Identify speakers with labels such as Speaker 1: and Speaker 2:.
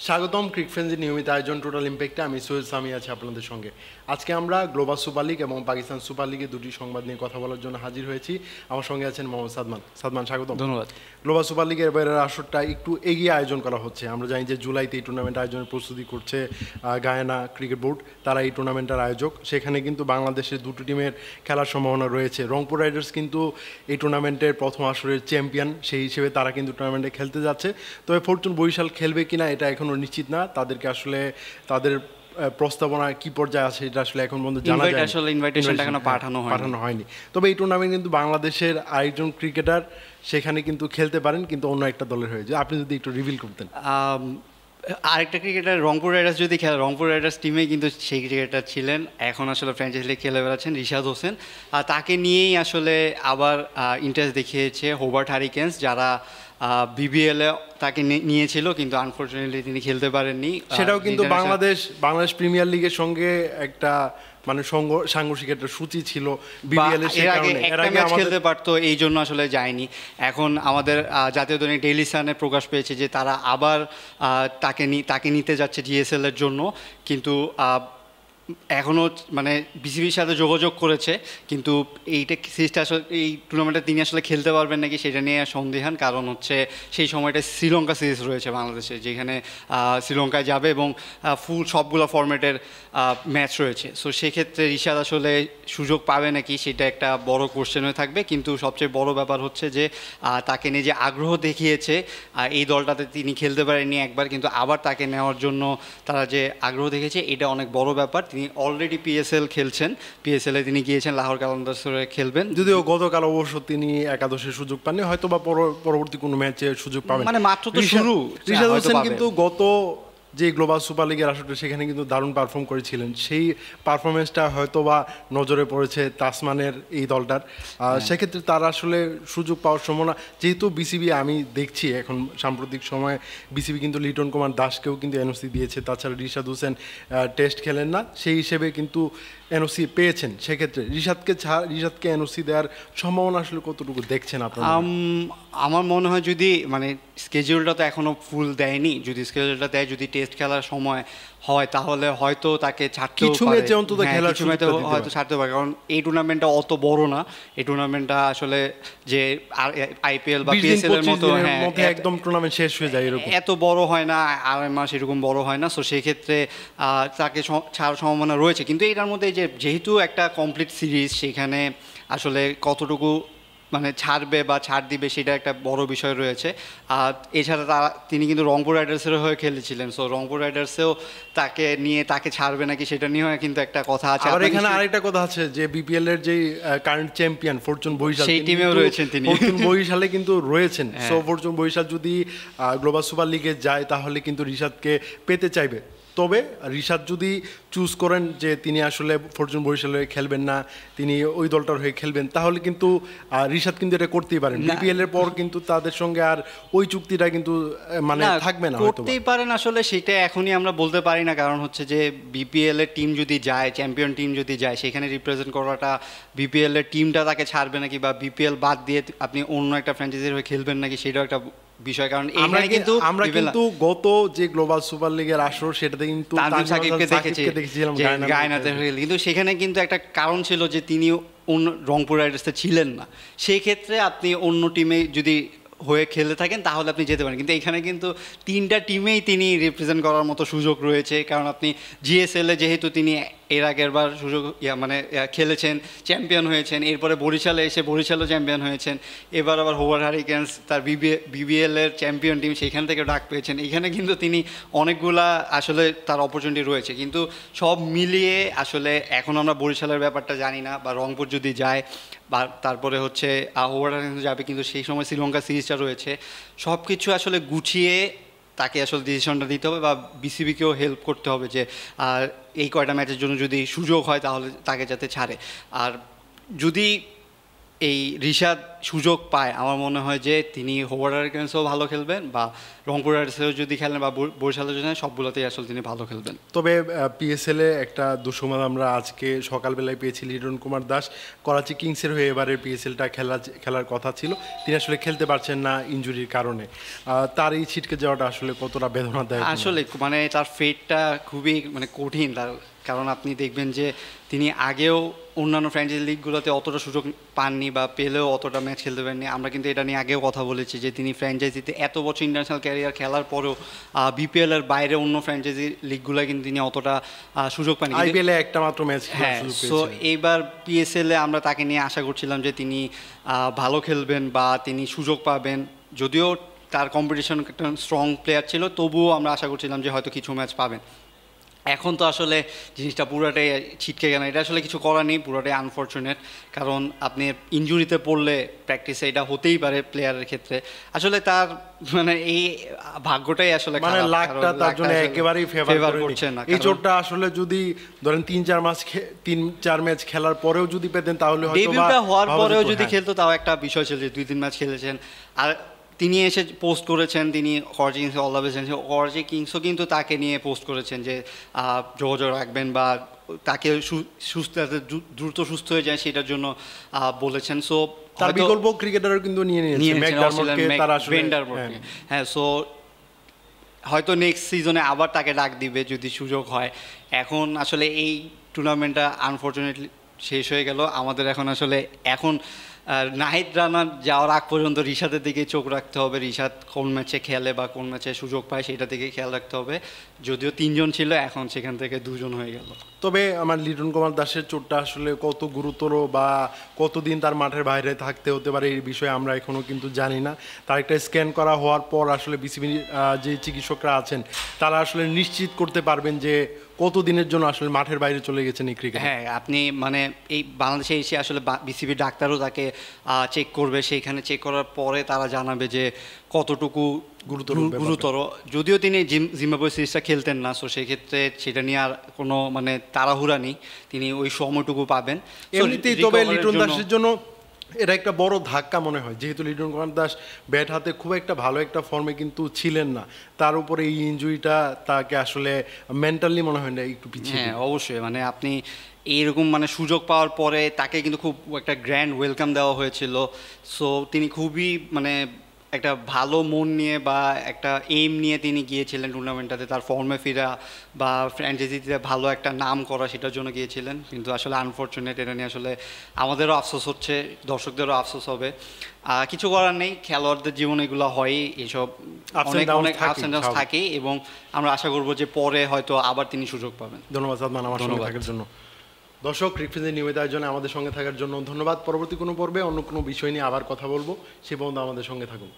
Speaker 1: স্বাগতম ক্রিকফ্রেন্সের নিয়মিত আয়োজন টোটাল ইম্প্যাক্টে আমি সৈয়দ সামি আছি আপনাদের সঙ্গে। আজকে আমরা গ্লোবাল সুপার লিগ এবং পাকিস্তান সুপার লিগের দুটি সংবাদ নিয়ে কথা বলার জন্য হাজির হয়েছি। আমার সঙ্গে আছেন মোহাম্মদ সাদমান। সাদমান, স্বাগতম।
Speaker 2: ধন্যবাদ।
Speaker 1: গ্লোবাল সুপার লিগের এবারের আসরটা একটু এগিয়ে আয়োজন করা হচ্ছে। আমরা জানি যে জুলাইতে এই টুর্নামেন্ট আয়োজনের প্রস্তুতি করছে গায়ানা ক্রিকেট বোর্ড, তারা এই টুর্নামেন্টের আয়োজক। সেখানে কিন্তু বাংলাদেশের দুটো টিমের খেলার সম্ভাবনা রয়েছে। রংপুর রাইডার্স কিন্তু এই টুর্নামেন্টের প্রথম আসরের চ্যাম্পিয়ন, সেই হিসেবে তারা কিন্তু টুর্নামেন্টে খেলতে যাচ্ছে। তবে ফরচুন বরিশাল খেলবে কিনা এটা এখনও নিশ্চিত না। তাদেরকে আসলে তাদের প্রস্তাবনা কি পর্যায়ে আছে এটা আসলে এখন পর্যন্ত জানা যায় না, আসলে
Speaker 2: ইনভাইটেশনটা এখনো
Speaker 1: পাঠানো হয়নি। তবে এই টুর্নামেন্ট কিন্তু বাংলাদেশের আরেকজন ক্রিকেটার সেখানে কিন্তু খেলতে পারেন, কিন্তু অন্য একটা দলের হয়ে যায়। আপনি যদি একটু রিভিল করতেন।
Speaker 2: আরেকটা ক্রিকেটার রংপুর রাইডার্স যদি খেলে, রংপুর রাইডার্স টিমে কিন্তু সেই ক্রিকেটার ছিলেন, এখন আসলে ফ্র্যাঞ্চাইজি লিগে খেলে বেড়াচ্ছেন রিশাদ হোসেন। আর তাকে নিয়েই আসলে আবার ইন্টারেস্ট দেখিয়েছে হোবার্ট হারিকেন্স, যারা বিবিএলে তাকে নিয়েছিল, কিন্তু আনফর্চুনেটলি তিনি খেলতে পারেননি।
Speaker 1: সেটাও কিন্তু বাংলাদেশ প্রিমিয়ার লিগের সঙ্গে একটা মানে সাংঘর্ষিক একটা সূচি ছিল।
Speaker 2: এর আগে খেলতে পারতো, এই জন্য আসলে যায়নি। এখন আমাদের জাতীয় দৈনিক ডেইলি সানে প্রকাশ পেয়েছে যে তারা আবার তাকে নিতে যাচ্ছে জিএসএল এর জন্য, কিন্তু এখনও মানে বিসিবির সাথে যোগাযোগ করেছে, কিন্তু সিরিজটা আসলে এই টুর্নামেন্টে তিনি আসলে খেলতে পারবেন নাকি সেটা নিয়ে সন্দেহান। কারণ হচ্ছে সেই সময়টা শ্রীলঙ্কা সিরিজ রয়েছে বাংলাদেশে, যেখানে শ্রীলঙ্কায় যাবে এবং ফুল সবগুলো ফরম্যাটের ম্যাচ রয়েছে। সো সেক্ষেত্রে রিশাদ আসলে সুযোগ পাবে নাকি সেটা একটা বড় কোশ্চেন হয়ে থাকবে। কিন্তু সবচেয়ে বড় ব্যাপার হচ্ছে যে তাকে নিয়ে যে আগ্রহ দেখিয়েছে, এই দলটাতে তিনি খেলতে পারেননি একবার, কিন্তু আবার তাকে নেওয়ার জন্য তারা যে আগ্রহ দেখেছে, এটা অনেক বড় ব্যাপার। তিনি অলরেডি পিএসএল খেলছেন, পিএসএল এ তিনি গিয়েছেন, লাহোর কালান্দার্সে খেলবেন।
Speaker 1: যদিও গতকাল অবশ্য তিনি একাদশের সুযোগ পাননি, হয়তো বা পরবর্তী কোনো ম্যাচে সুযোগ পাবেন।
Speaker 2: মানে মাত্র তো শুরু।
Speaker 1: রিশাদ হোসেন কিন্তু গত যে গ্লোবাল সুপার লিগের আসলে সেখানে কিন্তু দারুণ পারফর্ম করেছিলেন। সেই পারফরমেন্সটা হয়তো বা নজরে পড়েছে তাসমানের এই দলটার। সেক্ষেত্রে তারা আসলে সুযোগ পাওয়ার সম্ভাবনা, যেহেতু বিসিবি আমি দেখছি এখন সাম্প্রতিক সময়ে বিসিবি কিন্তু লিটন কুমার দাসকেও কিন্তু এনওসি দিয়েছে। তাছাড়া রিশাদ হোসেন টেস্ট খেলেন না, সেই হিসেবে কিন্তু এনওসি পেয়েছেন। সেক্ষেত্রে রিশাদকে এনওসি দেওয়ার সম্ভাবনা আসলে কতটুকু দেখছেন আপনারা?
Speaker 2: আমার মনে হয় যদি মানে স্কেডিউলটা তো এখনও ফুল দেয়নি, যদি স্কেডিউলটা দেয়, যদি টেস্ট খেলার সময় হয়, তাহলে হয়তো তাকে ছাড়তেও পারে, হয়তো ছাড়তে পারে। কারণ এই টুর্নামেন্টটা অত বড় না, এই টুর্নামেন্টটা আসলে যে আইপিএল বা পিএসএল এর মতো
Speaker 1: একদম টুর্নামেন্ট শেষ হয়ে যায় এরকম
Speaker 2: এত বড় হয় না, আড়াই মাস এরকম বড় হয় না। সো সেক্ষেত্রে তাকে ছাড়ার সম্ভাবনা রয়েছে। কিন্তু এটার মধ্যে যেহেতু একটা কমপ্লিট সিরিজ, সেখানে আসলে কতটুকু মানে ছাড়বে বা ছাড় দিবে সেটা একটা বড় বিষয় রয়েছে। আর এছাড়া তিনি কিন্তু রংপুর রাইডার্সের হয়ে খেলেছিলেন। সো রংপুর রাইডার্সেও তাকে ছাড়বে নাকি সেটা নিয়েও কিন্তু একটা কথা আছে।
Speaker 1: আর এখানে আরেকটা কথা আছে যে বিপিএল এর যে কারেন্ট চ্যাম্পিয়ন ফরচুন বরিশাল,
Speaker 2: সেই টিমেও রয়েছেন তিনি,
Speaker 1: ফরচুন বরিশালে কিন্তু রয়েছেন। সো ফরচুন বরিশাল যদি গ্লোবাল সুপার লিগে যায় তাহলে কিন্তু রিশাদকে পেতে চাইবে। তবে রিশাদ যদি চুজ করেন যে তিনি আসলে ফরচুন বরিশালে খেলবেন না, তিনি ওই দলটার হয়ে খেলবেন, তাহলে কিন্তু রিশাদ কিন্তু এটা করতেই পারেন। বিপিএল এর পর কিন্তু তাদের সঙ্গে আর ওই চুক্তিটা কিন্তু মানে থাকবে না,
Speaker 2: করতেই পারেন। আসলে সেটা এখনই আমরা বলতে পারি না, কারণ হচ্ছে যে বিপিএল এর টিম যদি যায়, চ্যাম্পিয়ন টিম যদি যায়, সেখানে রিপ্রেজেন্ট করাটা বিপিএল এর টিমটা তাকে ছাড়বে নাকি, বা বিপিএল বাদ দিয়ে আপনি অন্য একটা ফ্র্যাঞ্চাইজির হয়ে খেলবেন নাকি, সেটাও একটা বিষয়। কারণ আমরা কিন্তু
Speaker 1: গত যে গ্লোবাল সুপার লিগের আসর সেটাতে কিন্তু
Speaker 2: তানজিম সাকিবকে দেখেছিলাম গায়নাতে, কিন্তু সেখানে কিন্তু একটা কারণ ছিল যে তিনি অন্য রংপুর রাইডার্সে ছিলেন না। সেই ক্ষেত্রে আপনি অন্য টিমে যদি হয়ে খেলে থাকেন তাহলে আপনি যেতে পারেন, কিন্তু এখানে কিন্তু তিনটা টিমেই তিনি রিপ্রেজেন্ট করার মতো সুযোগ রয়েছে। কারণ আপনি জিএসএলে যেহেতু তিনি এর আগের বার খেলেছেন, চ্যাম্পিয়ন হয়েছেন, এরপরে বরিশালে এসে বরিশালও চ্যাম্পিয়ন হয়েছেন, এবার আবার হোবার্ট হারিকেন্স তার বিবিএল এর চ্যাম্পিয়ন টিম, সেখান থেকে ডাক পেয়েছেন। এখানে কিন্তু তিনি অনেকগুলা আসলে তার অপরচুনিটি রয়েছে। কিন্তু সব মিলিয়ে আসলে এখন আমরা বরিশালের ব্যাপারটা জানি না, বা রংপুর যদি যায়, বা তারপরে হচ্ছে হোবার্ট হারিকেন্স যাবে, কিন্তু সেই সময় শ্রীলঙ্কা সিরিজটা রয়েছে। সব কিছু আসলে গুছিয়ে তাকে আসলে ডিসিশনটা দিতে হবে, বা বিসিবিকেও হেল্প করতে হবে যে এই কয়টা ম্যাচের জন্য যদি সুযোগ হয় তাহলে তাকে যাতে ছাড়ে। আর যদি এই রিশাদ সুযোগ পায় আমার মনে হয় যে তিনি হোভার হারিকেন্সও ভালো খেলবেন বা রংপুর রাইডার্সেও যদি খেলেন বা বরিশালের জন্য সবগুলোতেই আসলে তিনি ভালো খেলবেন।
Speaker 1: তবে পিএসএল এ একটা দুঃসংবাদ আমরা আজকে সকালবেলায় পেয়েছি, লিটন কুমার দাস করাচি কিংসের হয়ে এবারের পিএসএলটা খেলার কথা ছিল, তিনি আসলে খেলতে পারছেন না ইনজুরির কারণে। তার এই ছিটকে যাওয়াটা আসলে কতটা বেদনাদায়ক?
Speaker 2: আসলে মানে তার ফেটটা খুবই মানে কঠিন তার, কারণ আপনি দেখবেন যে তিনি আগেও অন্যান্য ফ্র্যাঞ্চাইজি লিগগুলোতে অতটা সুযোগ পাননি বা পেলেও অতটা ম্যাচ খেলতে পারেননি। আমরা কিন্তু এটা নিয়ে আগেও কথা বলেছি যে তিনি ফ্র্যাঞ্চাইজিতে এত বছর ইন্টারন্যাশনাল ক্যারিয়ার খেলার পরেও বিপিএল এর বাইরে অন্য ফ্র্যাঞ্চাইজি লিগগুলো কিন্তু তিনি অতটা সুযোগ পাননি।
Speaker 1: আইপিএল এ একটা মাত্র ম্যাচ
Speaker 2: হ্যাঁ, সো এইবার পিএসএল এ আমরা তাকে নিয়ে আশা করছিলাম যে তিনি ভালো খেলবেন বা তিনি সুযোগ পাবেন, যদিও তার কম্পিটিশন একটা স্ট্রং প্লেয়ার ছিল, তবুও আমরা আশা করছিলাম যে হয়তো কিছু ম্যাচ পাবেন। এখন তো আসলে জিনিসটা পুরোটাই ছিটকে গেল, এটা আসলে কিছু করার নেই, পুরোটাই আনফর্চুনেট। কারণ আপনি ইনজুরিতে পড়লে প্র্যাকটিসে এটা হতেই পারে প্লেয়ারের ক্ষেত্রে, আসলে তার মানে এই ভাগ্যটাই আসলে
Speaker 1: মানে লাকটা তার জন্য একেবারেই ফেভার করছে না। এই চোটটা আসলে যদি ধরেন 3-4 ম্যাচ খেলার পরেও যদি পেতেন তাহলে হয়তো
Speaker 2: ডেবিউটা হওয়ার পরেও যদি খেলতো তাও একটা বিষয় ছিল যে 2-3 ম্যাচ খেলেছেন। আর তিনি এসে পোস্ট করেছেন তিনি করাচি কিংসে অল দ্য বেস্ট জানিয়েছেন, করাচি কিংসও কিন্তু তাকে নিয়ে পোস্ট করেছেন যে যোগাযোগ রাখবেন বা তাকে সুস্থ দ্রুত সুস্থ হয়ে যায় সেটার জন্য বলেছেন। সো
Speaker 1: তার বিকল্প ক্রিকেটারও কিন্তু নিয়ে নিয়েছেন,
Speaker 2: হ্যাঁ। সো হয়তো নেক্সট সিজনে আবার তাকে ডাক দিবে যদি সুযোগ হয়। এখন আসলে এই টুর্নামেন্টটা আনফর্চুনেটলি শেষ হয়ে গেল আমাদের। এখন নাহিদ রানা যাওয়ার আগ পর্যন্ত রিশাদের দিকে চোখ রাখতে হবে, রিশাদ কোন ম্যাচে খেলে বা কোন ম্যাচে সুযোগ পায় সেটা দিকে খেয়াল রাখতে হবে। যদিও 3 জন ছিল, এখন সেখান থেকে 2 জন হয়ে গেল।
Speaker 1: তবে আমার লিটন কুমার দাসের চোটটা আসলে কত গুরুতর বা কতদিন তার মাঠের বাইরে থাকতে হতে পারে এই বিষয়ে আমরা এখনও কিন্তু জানি না। তার একটা স্ক্যান করা হওয়ার পর আসলে বিসিবি যে চিকিৎসকরা আছেন তারা আসলে নিশ্চিত করতে পারবেন যে কতদিনের জন্য আসলে মাঠের বাইরে চলে গেছেন এই ক্রিকেট।
Speaker 2: হ্যাঁ, আপনি মানে এই বাংলাদেশে এসে আসলে বিসিবি ডাক্তারও তাকে চেক করবে, সেইখানে চেক করার পরে তারা জানাবে যে কতটুকু গুরুতর। যদিও তিনি জিম্বাবুয়ে সিরিজটা খেলতেন না, সো সেই ক্ষেত্রে সেটা নিয়ে আর কোনো মানে তাড়াহুড়া নেই, তিনি ওই সময়টুকু পাবেন
Speaker 1: এমনিতেই। তবে লিটন দাসের জন্য এটা একটা বড় ধাক্কা মনে হয়, যেহেতু লিটন কুমার দাস ব্যাট হাতে খুব একটা ভালো একটা ফর্মে কিন্তু ছিলেন না, তার উপরে এই ইনজুরিটা তাকে আসলে মেন্টালি মনে হয় না একটু পিছিয়ে।
Speaker 2: হ্যাঁ, অবশ্যই। মানে আপনি এইরকম মানে সুযোগ পাওয়ার পরে তাকে কিন্তু খুব একটা গ্র্যান্ড ওয়েলকাম দেওয়া হয়েছিল। সো তিনি খুবই মানে একটা ভালো মন নিয়ে বা একটা এইম নিয়ে তিনি গিয়েছিলেন টুর্নামেন্টটাতে, তার ফর্মে ফিরা বা ফ্র্যাঞ্চাইজিতে ভালো একটা নাম করা সেটার জন্য গিয়েছিলেন। কিন্তু আসলে আনফর্চুনেট, এটা নিয়ে আসলে আমাদেরও আফসোস হচ্ছে, দর্শকদেরও আফসোস হবে। কিছু করার নেই, খেলোয়াড়দের জীবনে এগুলো হয়ই, এইসব অনেক আপস অ্যান্ড ডাউনস থাকে এবং আমরা আশা করবো যে পরে হয়তো আবার তিনি সুযোগ পাবেন।
Speaker 1: ধন্যবাদ সাদমান আমার সঙ্গে থাকার জন্য। দর্শক, ক্রিকফিজের নিয়মিত আয়োজনে আমাদের সঙ্গে থাকার জন্য ধন্যবাদ। পরবর্তী কোনো পর্বে অন্য কোনো বিষয় নিয়ে আবার কথা বলবো, সে পর্যন্ত আমাদের সঙ্গে থাকুন।